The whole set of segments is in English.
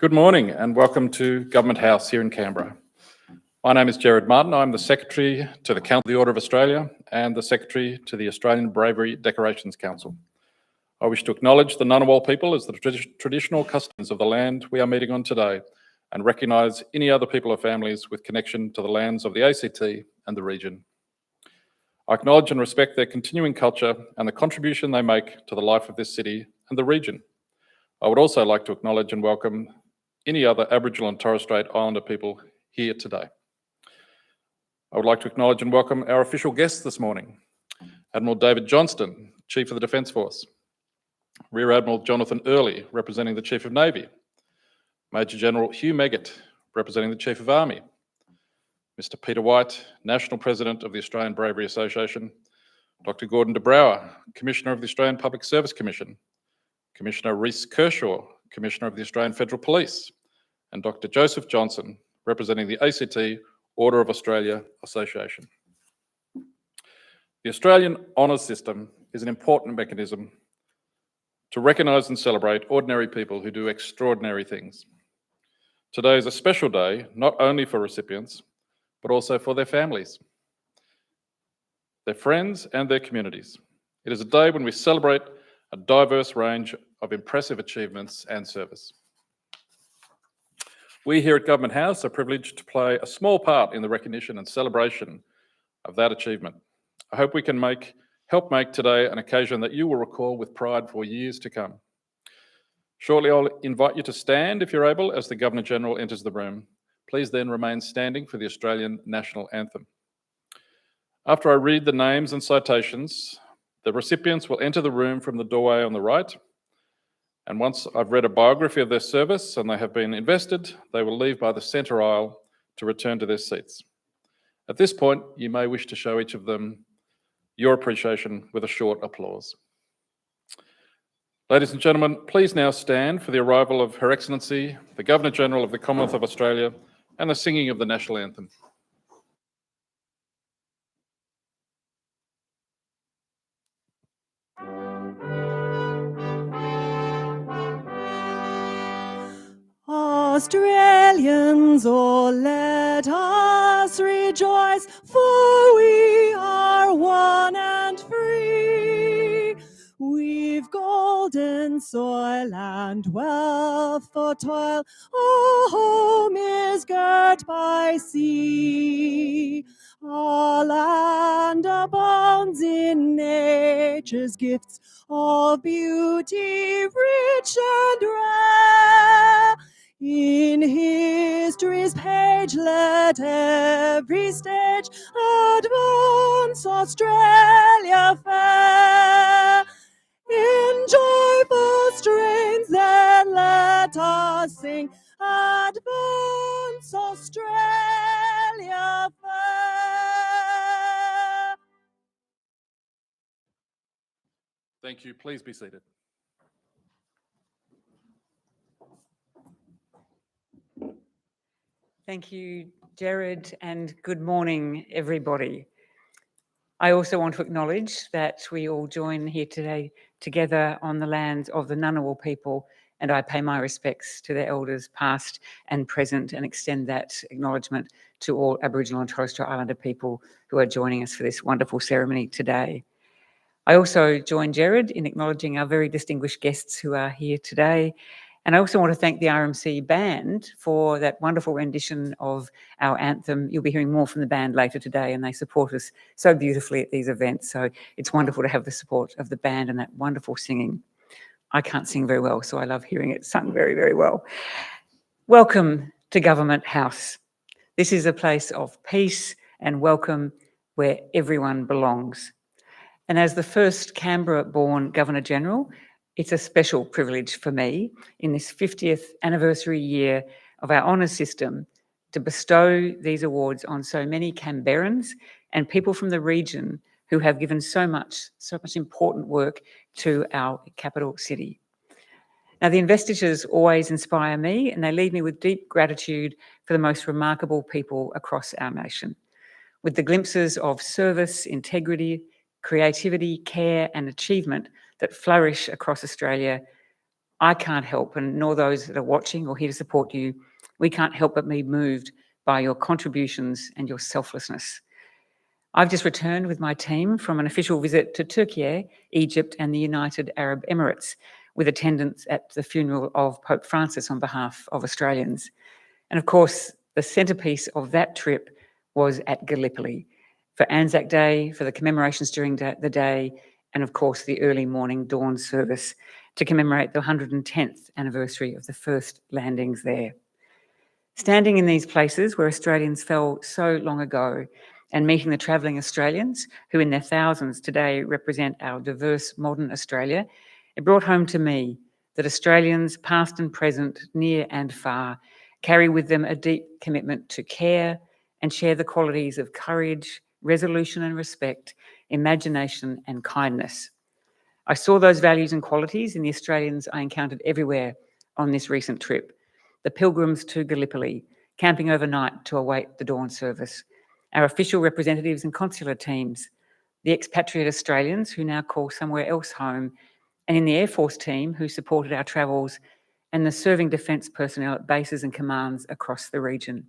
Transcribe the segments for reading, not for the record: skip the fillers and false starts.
Good morning and welcome to Government House here in Canberra. My name is Gerard Martin. I'm the Secretary to the Council of the Order of Australia and the Secretary to the Australian Bravery Decorations Council. I wish to acknowledge the Ngunnawal people as the traditional custodians of the land we are meeting on today and recognise any other people or families with connection to the lands of the ACT and the region. I acknowledge and respect their continuing culture and the contribution they make to the life of this city and the region. I would also like to acknowledge and welcome any other Aboriginal and Torres Strait Islander people here today. I would like to acknowledge and welcome our official guests this morning. Admiral David Johnston, Chief of the Defence Force. Rear Admiral Jonathan Early, representing the Chief of Navy. Major General Hugh Meggett, representing the Chief of Army. Mr. Peter White, National President of the Australian Bravery Association. Dr. Gordon de Brouwer, Commissioner of the Australian Public Service Commission. Commissioner Rhys Kershaw, Commissioner of the Australian Federal Police, and Dr. Joseph Johnson, representing the ACT Order of Australia Association. The Australian Honours System is an important mechanism to recognise and celebrate ordinary people who do extraordinary things. Today is a special day, not only for recipients, but also for their families, their friends and their communities. It is a day when we celebrate a diverse range of impressive achievements and service. We here at Government House are privileged to play a small part in the recognition and celebration of that achievement. I hope we can help make today an occasion that you will recall with pride for years to come. Shortly, I'll invite you to stand if you're able as the Governor-General enters the room. Please then remain standing for the Australian National Anthem. After I read the names and citations, the recipients will enter the room from the doorway on the right, and once I've read a biography of their service and they have been invested, they will leave by the centre aisle to return to their seats. At this point, you may wish to show each of them your appreciation with a short applause. Ladies and gentlemen, please now stand for the arrival of Her Excellency, the Governor-General of the Commonwealth of Australia, and the singing of the National Anthem. Australians, oh, let us rejoice, for we are one and free. We've golden soil and wealth for toil, our home is girt by sea. Our land abounds in nature's gifts of beauty rich and rare. In history's page, let every stage advance Australia fair. In joyful strains, then let us sing, advance Australia fair. Thank you. Please be seated. Thank you, Gerard, and good morning, everybody. I also want to acknowledge that we all join here today together on the lands of the Ngunnawal people, and I pay my respects to their elders past and present and extend that acknowledgement to all Aboriginal and Torres Strait Islander people who are joining us for this wonderful ceremony today. I also join Gerard in acknowledging our very distinguished guests who are here today. And I also want to thank the RMC band for that wonderful rendition of our anthem. You'll be hearing more from the band later today, and they support us so beautifully at these events. So it's wonderful to have the support of the band and that wonderful singing. I can't sing very well, so I love hearing it sung very, very well. Welcome to Government House. This is a place of peace and welcome where everyone belongs. And as the first Canberra-born Governor-General, it's a special privilege for me in this 50th anniversary year of our honours system to bestow these awards on so many Canberrans and people from the region who have given so much important work to our capital city. Now, the investitures always inspire me and they leave me with deep gratitude for the most remarkable people across our nation. With the glimpses of service, integrity, creativity, care and achievement that flourish across Australia, I can't help, and nor those that are watching or here to support you, we can't help but be moved by your contributions and your selflessness. I've just returned with my team from an official visit to Turkey, Egypt, and the United Arab Emirates, with attendance at the funeral of Pope Francis on behalf of Australians. And of course, the centrepiece of that trip was at Gallipoli for Anzac Day, for the commemorations during the day, and of course the early morning dawn service to commemorate the 110th anniversary of the first landings there. Standing in these places where Australians fell so long ago and meeting the travelling Australians who in their thousands today represent our diverse modern Australia, it brought home to me that Australians, past and present, near and far, carry with them a deep commitment to care and share the qualities of courage, resolution and respect, imagination and kindness. I saw those values and qualities in the Australians I encountered everywhere on this recent trip. The pilgrims to Gallipoli, camping overnight to await the dawn service, our official representatives and consular teams, the expatriate Australians who now call somewhere else home, and in the Air Force team who supported our travels, and the serving defence personnel at bases and commands across the region.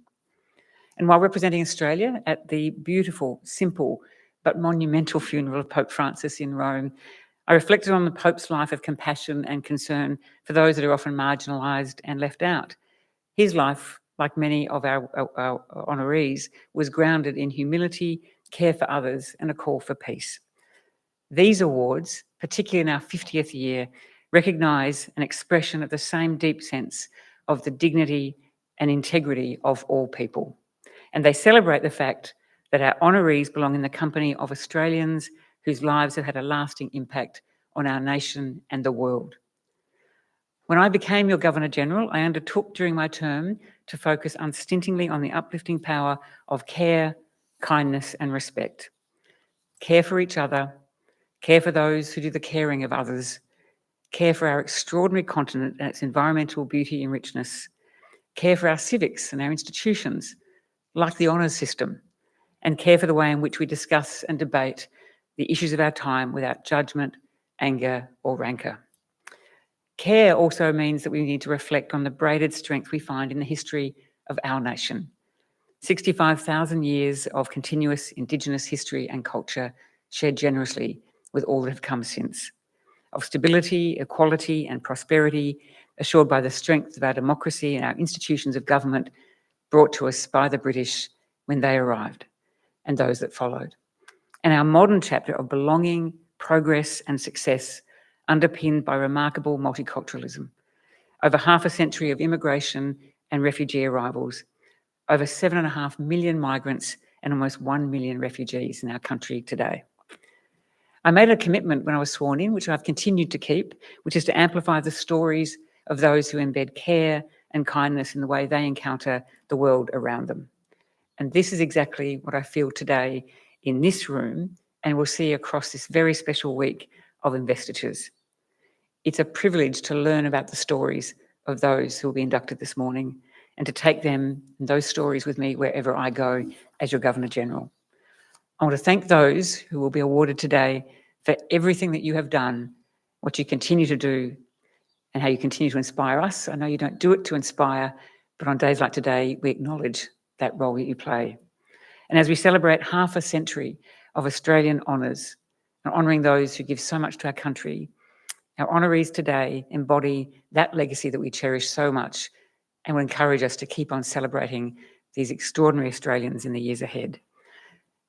And while representing Australia at the beautiful, simple, but monumental funeral of Pope Francis in Rome, I reflected on the Pope's life of compassion and concern for those that are often marginalised and left out. His life, like many of our honorees, was grounded in humility, care for others, and a call for peace. These awards, particularly in our 50th year, recognise an expression of the same deep sense of the dignity and integrity of all people. And they celebrate the fact that our honorees belong in the company of Australians whose lives have had a lasting impact on our nation and the world. When I became your Governor-General, I undertook during my term to focus unstintingly on the uplifting power of care, kindness and respect. Care for each other, care for those who do the caring of others, care for our extraordinary continent and its environmental beauty and richness, care for our civics and our institutions, like the honours system, and care for the way in which we discuss and debate the issues of our time without judgment, anger or rancour. Care also means that we need to reflect on the braided strength we find in the history of our nation. 65,000 years of continuous Indigenous history and culture shared generously with all that have come since, of stability, equality and prosperity assured by the strength of our democracy and our institutions of government brought to us by the British when they arrived and those that followed. And our modern chapter of belonging, progress and success underpinned by remarkable multiculturalism. Over half a century of immigration and refugee arrivals, over 7.5 million migrants and almost 1 million refugees in our country today. I made a commitment when I was sworn in, which I've continued to keep, which is to amplify the stories of those who embed care and kindness in the way they encounter the world around them. And this is exactly what I feel today in this room and we'll see across this very special week of investitures. It's a privilege to learn about the stories of those who will be inducted this morning and to take them and those stories with me wherever I go as your Governor-General. I want to thank those who will be awarded today for everything that you have done, what you continue to do, and how you continue to inspire us. I know you don't do it to inspire, but on days like today, we acknowledge that role that you play. And as we celebrate half a century of Australian honours and honouring those who give so much to our country, our honorees today embody that legacy that we cherish so much and will encourage us to keep on celebrating these extraordinary Australians in the years ahead.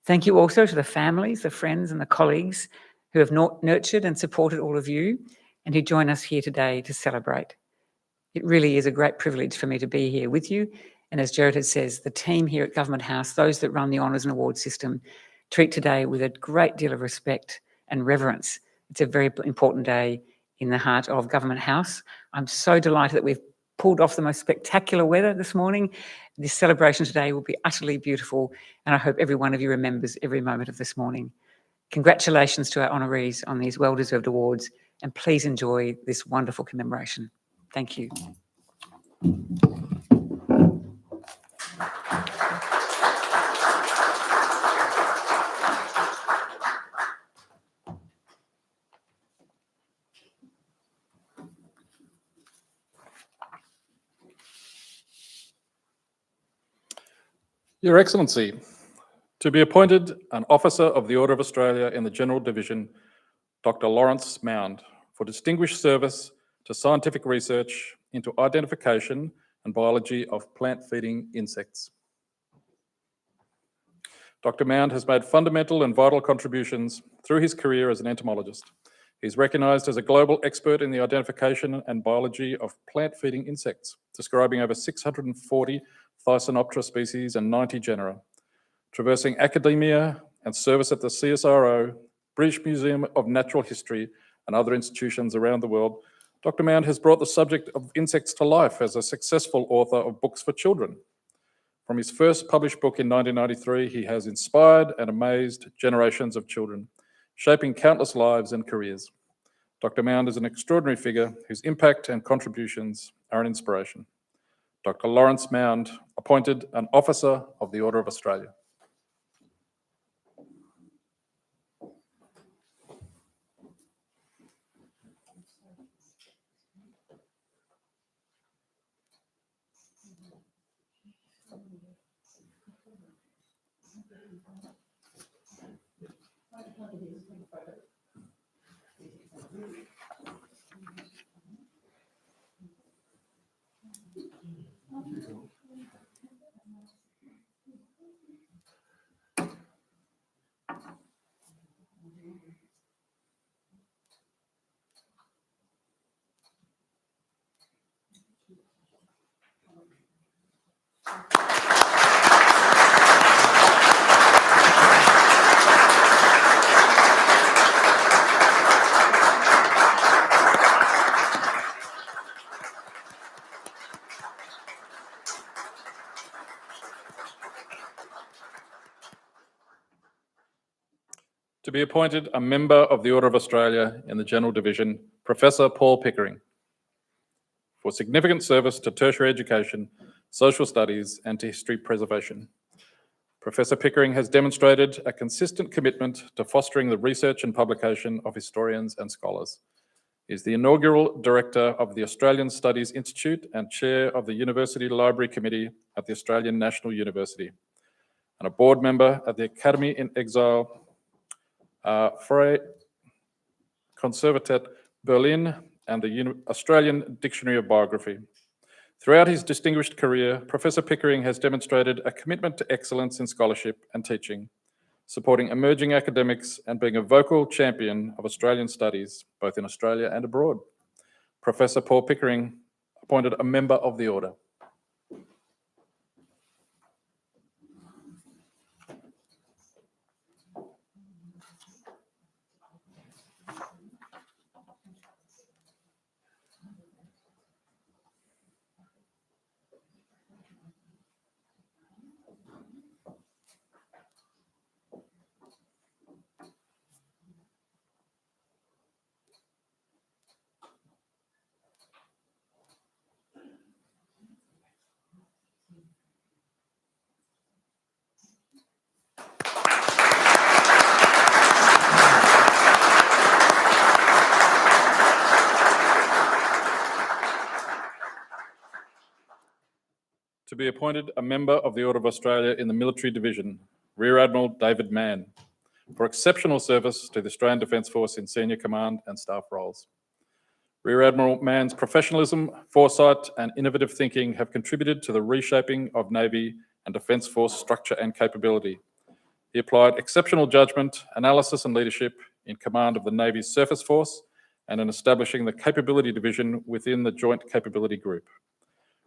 Thank you also to the families, the friends and the colleagues who have nurtured and supported all of you and who join us here today to celebrate. It really is a great privilege for me to be here with you. And as Jared says, the team here at Government House, those that run the honours and awards system, treat today with a great deal of respect and reverence. It's a very important day in the heart of Government House. I'm so delighted that we've pulled off the most spectacular weather this morning. This celebration today will be utterly beautiful, and I hope every one of you remembers every moment of this morning. Congratulations to our honorees on these well-deserved awards, and please enjoy this wonderful commemoration. Thank you. Your Excellency, to be appointed an Officer of the Order of Australia in the General Division, Dr. Lawrence Mound, for distinguished service to scientific research into identification and biology of plant-feeding insects. Dr. Mound has made fundamental and vital contributions through his career as an entomologist. He's recognised as a global expert in the identification and biology of plant-feeding insects, describing over 640 Thysanoptera species and 90 genera. Traversing academia and service at the CSIRO, British Museum of Natural History, and other institutions around the world, Dr. Mound has brought the subject of insects to life as a successful author of books for children. From his first published book in 1993, he has inspired and amazed generations of children, shaping countless lives and careers. Dr. Mound is an extraordinary figure whose impact and contributions are an inspiration. Dr. Lawrence Mound, appointed an Officer of the Order of Australia. To be appointed a member of the Order of Australia in the General Division, Professor Paul Pickering, for significant service to tertiary education, social studies, and to history preservation. Professor Pickering has demonstrated a consistent commitment to fostering the research and publication of historians and scholars. He is the inaugural Director of the Australian Studies Institute and Chair of the University Library Committee at the Australian National University, and a board member at the Academy in Exile Freie Conservatet Berlin and the Australian Dictionary of Biography. Throughout his distinguished career, Professor Pickering has demonstrated a commitment to excellence in scholarship and teaching, supporting emerging academics and being a vocal champion of Australian studies, both in Australia and abroad. Professor Paul Pickering, appointed a member of the Order. To be appointed a member of the Order of Australia in the Military Division, Rear Admiral David Mann, for exceptional service to the Australian Defence Force in senior command and staff roles. Rear Admiral Mann's professionalism, foresight, and innovative thinking have contributed to the reshaping of Navy and Defence Force structure and capability. He applied exceptional judgment, analysis, and leadership in command of the Navy's Surface Force and in establishing the Capability Division within the Joint Capability Group.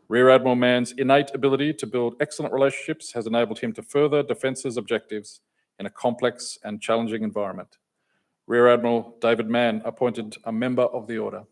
Rear Admiral Mann's innate ability to build excellent relationships has enabled him to further Defence's objectives in a complex and challenging environment. Rear Admiral David Mann, appointed a member of the Order.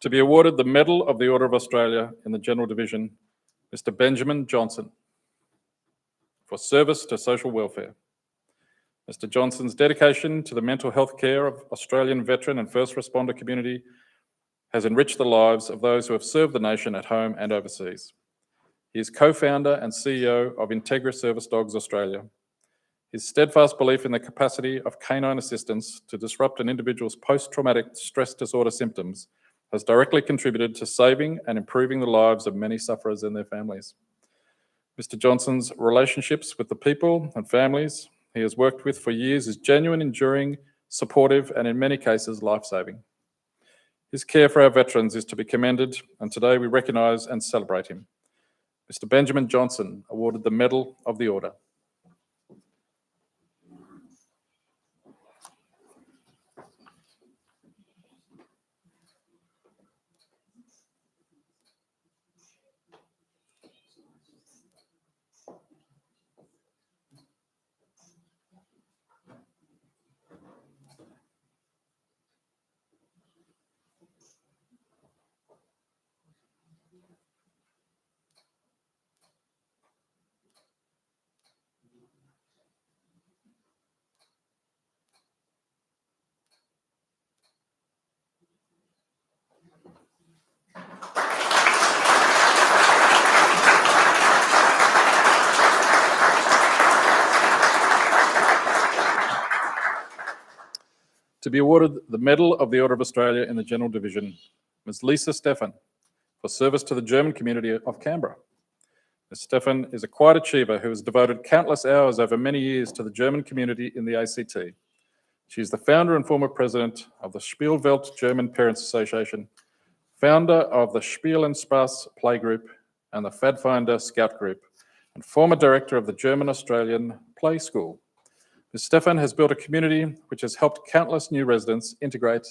To be awarded the Medal of the Order of Australia in the General Division, Mr. Benjamin Johnson, for service to social welfare. Mr. Johnson's dedication to the mental health care of Australian veteran and first responder community has enriched the lives of those who have served the nation at home and overseas. He is co-founder and CEO of Integra Service Dogs Australia. His steadfast belief in the capacity of canine assistance to disrupt an individual's post-traumatic stress disorder symptoms has directly contributed to saving and improving the lives of many sufferers and their families. Mr. Johnson's relationships with the people and families he has worked with for years is genuine, enduring, supportive, and in many cases, life-saving. His care for our veterans is to be commended, and today we recognise and celebrate him. Mr. Benjamin Johnson, awarded the Medal of the Order. To be awarded the Medal of the Order of Australia in the General Division, Ms. Lisa Stephan, for service to the German community of Canberra. Ms. Stephan is a quiet achiever who has devoted countless hours over many years to the German community in the ACT. She is the founder and former president of the Spielwelt German Parents Association, founder of the Spiel and Spaß Playgroup and the Pfadfinder Scout Group, and former director of the German-Australian Play School. Ms. Stephan has built a community which has helped countless new residents integrate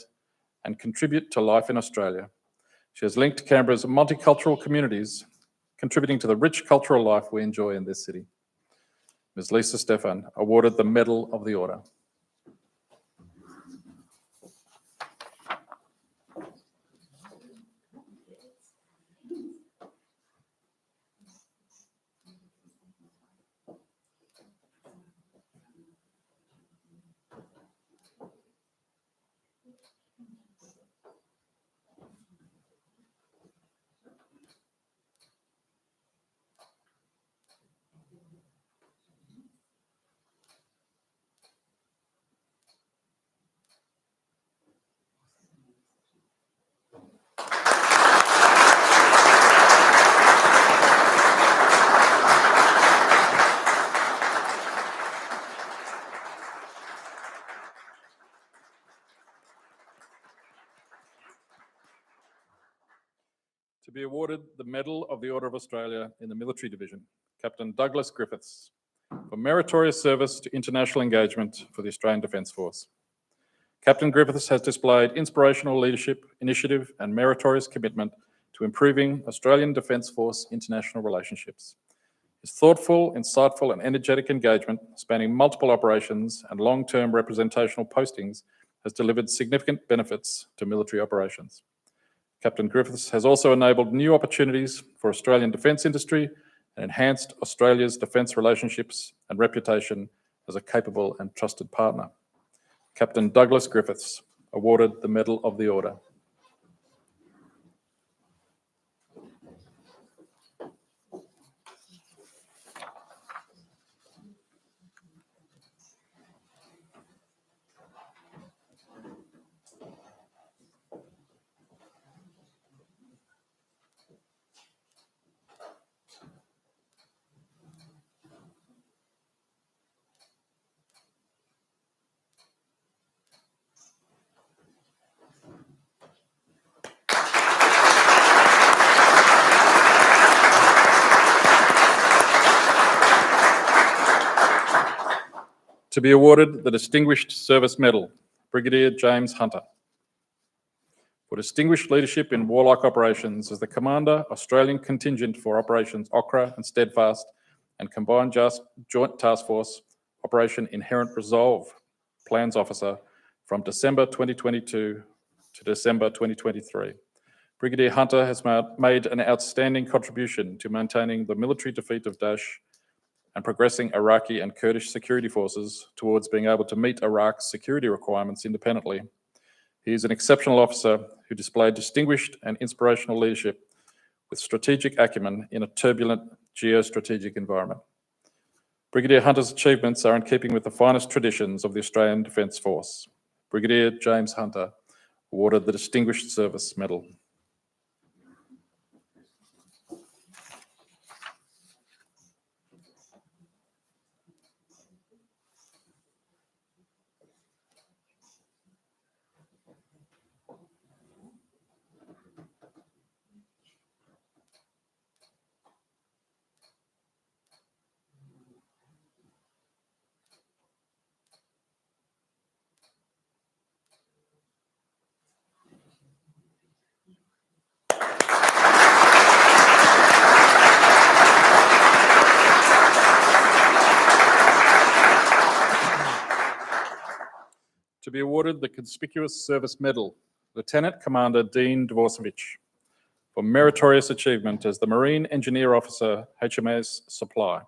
and contribute to life in Australia. She has linked Canberra's multicultural communities, contributing to the rich cultural life we enjoy in this city. Ms. Lisa Stephan, awarded the Medal of the Order. To be awarded the Medal of the Order of Australia in the Military Division, Captain Douglas Griffiths, for meritorious service to international engagement for the Australian Defence Force. Captain Griffiths has displayed inspirational leadership, initiative, and meritorious commitment to improving Australian Defence Force international relationships. His thoughtful, insightful, and energetic engagement, spanning multiple operations and long-term representational postings, has delivered significant benefits to military operations. Captain Griffiths has also enabled new opportunities for Australian defence industry and enhanced Australia's defence relationships and reputation as a capable and trusted partner. Captain Douglas Griffiths, awarded the Medal of the Order. To be awarded the Distinguished Service Medal, Brigadier James Hunter, for distinguished leadership in warlike operations as the Commander, Australian Contingent for Operations Ochra and Steadfast, and Combined Joint Task Force Operation Inherent Resolve Plans Officer from December 2022 to December 2023. Brigadier Hunter has made an outstanding contribution to maintaining the military defeat of Daesh and progressing Iraqi and Kurdish security forces towards being able to meet Iraq's security requirements independently. He is an exceptional officer who displayed distinguished and inspirational leadership with strategic acumen in a turbulent geostrategic environment. Brigadier Hunter's achievements are in keeping with the finest traditions of the Australian Defence Force. Brigadier James Hunter, awarded the Distinguished Service Medal. To be awarded the Conspicuous Service Medal, Lieutenant Commander Dean Dvorsevich, for meritorious achievement as the Marine Engineer Officer, HMAS Supply.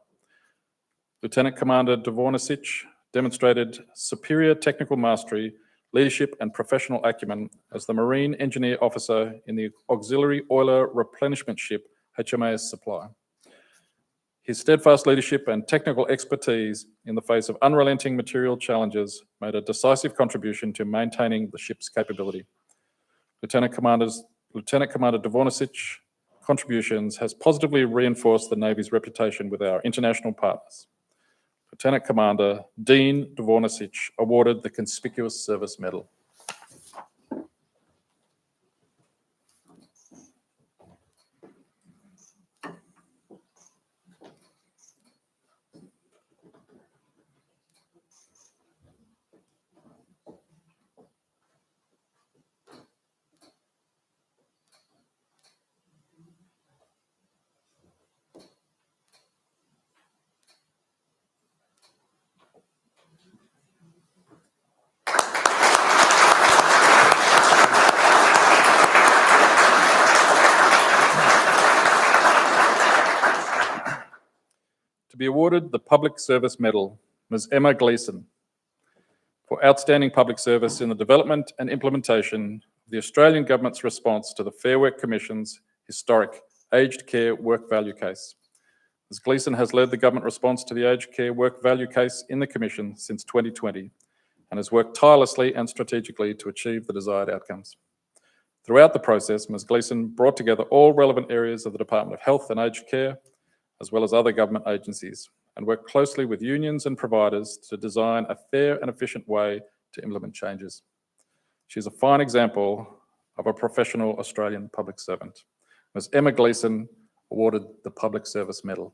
Lieutenant Commander Dvorsevich demonstrated superior technical mastery, leadership and professional acumen as the Marine Engineer Officer in the Auxiliary Oiler Replenishment Ship, HMAS Supply. His steadfast leadership and technical expertise in the face of unrelenting material challenges made a decisive contribution to maintaining the ship's capability. Lieutenant Commander Dvorsevich contributions has positively reinforced the Navy's reputation with our international partners. Lieutenant Commander Dean Dvorsevich, awarded the Conspicuous Service Medal. To be awarded the Public Service Medal, Ms. Emma Gleeson, for outstanding public service in the development and implementation of the Australian Government's response to the Fair Work Commission's historic aged care work value case. Ms. Gleeson has led the government response to the aged care work value case in the Commission since 2020 and has worked tirelessly and strategically to achieve the desired outcomes. Throughout the process, Ms. Gleeson brought together all relevant areas of the Department of Health and Aged Care, as well as other government agencies, and work closely with unions and providers to design a fair and efficient way to implement changes. She is a fine example of a professional Australian public servant. Ms. Emma Gleeson, awarded the Public Service Medal.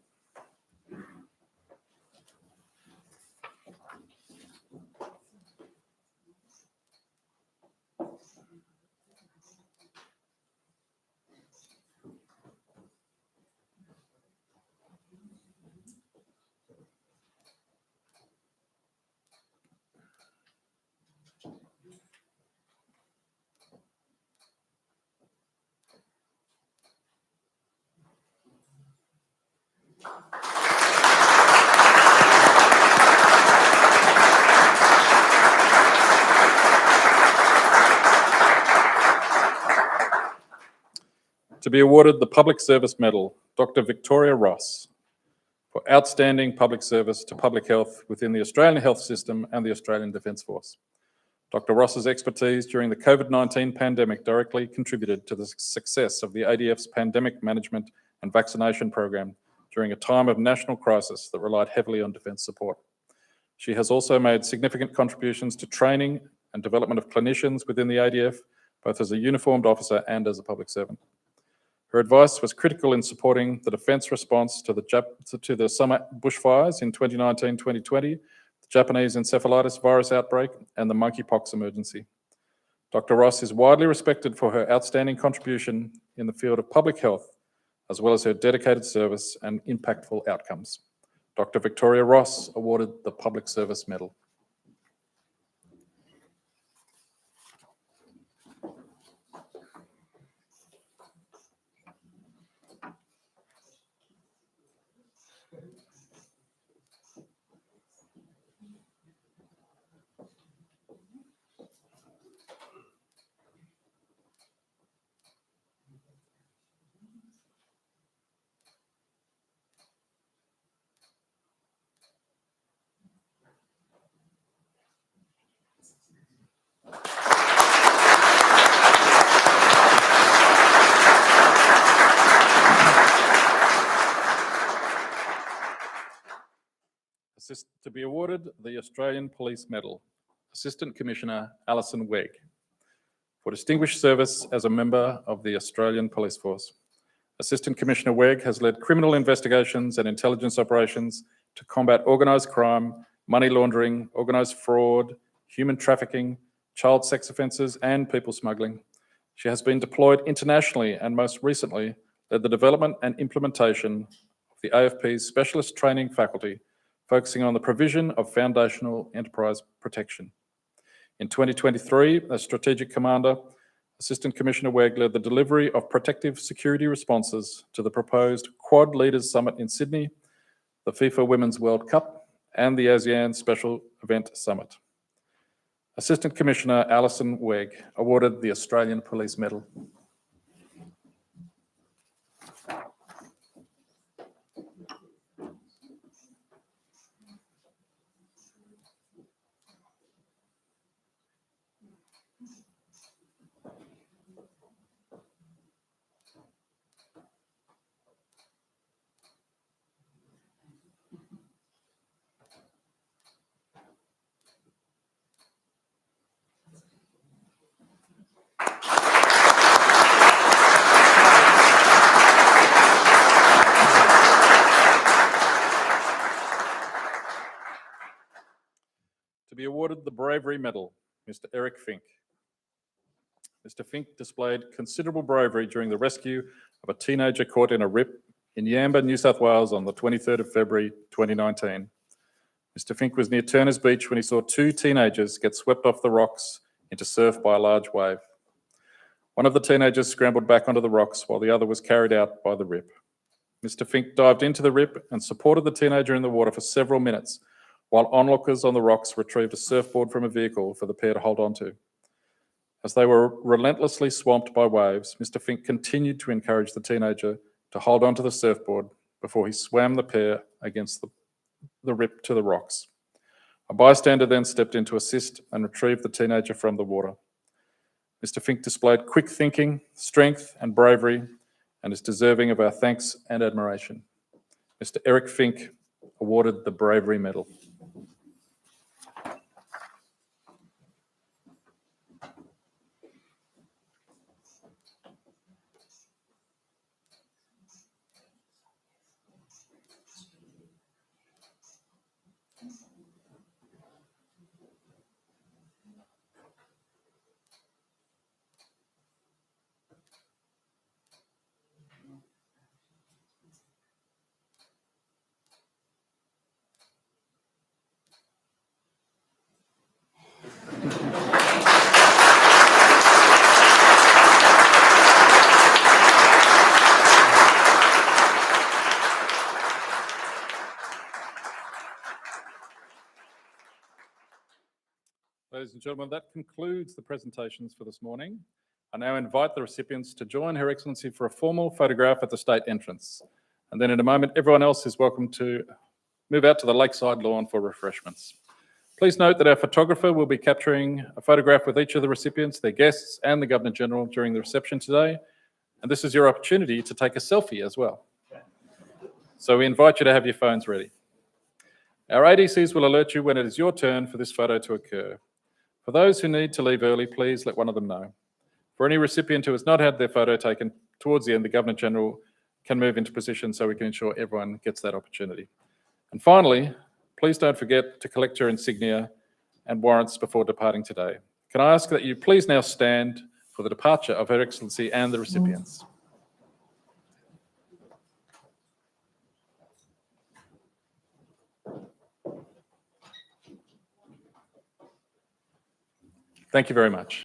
To be awarded the Public Service Medal, Dr. Victoria Ross, for outstanding public service to public health within the Australian health system and the Australian Defence Force. Dr. Ross's expertise during the COVID-19 pandemic directly contributed to the success of the ADF's pandemic management and vaccination program during a time of national crisis that relied heavily on defence support. She has also made significant contributions to training and development of clinicians within the ADF, both as a uniformed officer and as a public servant. Her advice was critical in supporting the defence response to the summer bushfires in 2019-2020, the Japanese encephalitis virus outbreak, and the monkeypox emergency. Dr. Ross is widely respected for her outstanding contribution in the field of public health, as well as her dedicated service and impactful outcomes. Dr. Victoria Ross, awarded the Public Service Medal. To be awarded the Australian Police Medal, Assistant Commissioner Alison Wegg, for distinguished service as a member of the Australian Police Force. Assistant Commissioner Wegg has led criminal investigations and intelligence operations to combat organised crime, money laundering, organised fraud, human trafficking, child sex offences and people smuggling. She has been deployed internationally and most recently led the development and implementation of the AFP's Specialist Training Faculty, focusing on the provision of foundational enterprise protection. In 2023, as Strategic Commander, Assistant Commissioner Wegg led the delivery of protective security responses to the proposed Quad Leaders Summit in Sydney, the FIFA Women's World Cup, and the ASEAN Special Event Summit. Assistant Commissioner Alison Wegg, awarded the Australian Police Medal. To be awarded the Bravery Medal, Mr. Eric Fink. Mr. Fink displayed considerable bravery during the rescue of a teenager caught in a rip in Yamba, New South Wales on the 23rd of February 2019. Mr. Fink was near Turners Beach when he saw two teenagers get swept off the rocks into surf by a large wave. One of the teenagers scrambled back onto the rocks while the other was carried out by the rip. Mr. Fink dived into the rip and supported the teenager in the water for several minutes, while onlookers on the rocks retrieved a surfboard from a vehicle for the pair to hold onto. As they were relentlessly swamped by waves, Mr. Fink continued to encourage the teenager to hold onto the surfboard before he swam the pair against the rip to the rocks. A bystander then stepped in to assist and retrieve the teenager from the water. Mr. Fink displayed quick thinking, strength and bravery, and is deserving of our thanks and admiration. Mr. Eric Fink, awarded the Bravery Medal. Ladies and gentlemen, that concludes the presentations for this morning. I now invite the recipients to join Her Excellency for a formal photograph at the state entrance. And then in a moment, everyone else is welcome to move out to the lakeside lawn for refreshments. Please note that our photographer will be capturing a photograph with each of the recipients, their guests, and the Governor-General during the reception today. And this is your opportunity to take a selfie as well. So we invite you to have your phones ready. Our ADCs will alert you when it is your turn for this photo to occur. For those who need to leave early, please let one of them know. For any recipient who has not had their photo taken towards the end, the Governor-General can move into position so we can ensure everyone gets that opportunity. And finally, please don't forget to collect your insignia and warrants before departing today. Can I ask that you please now stand for the departure of Her Excellency and the recipients? Thank you very much.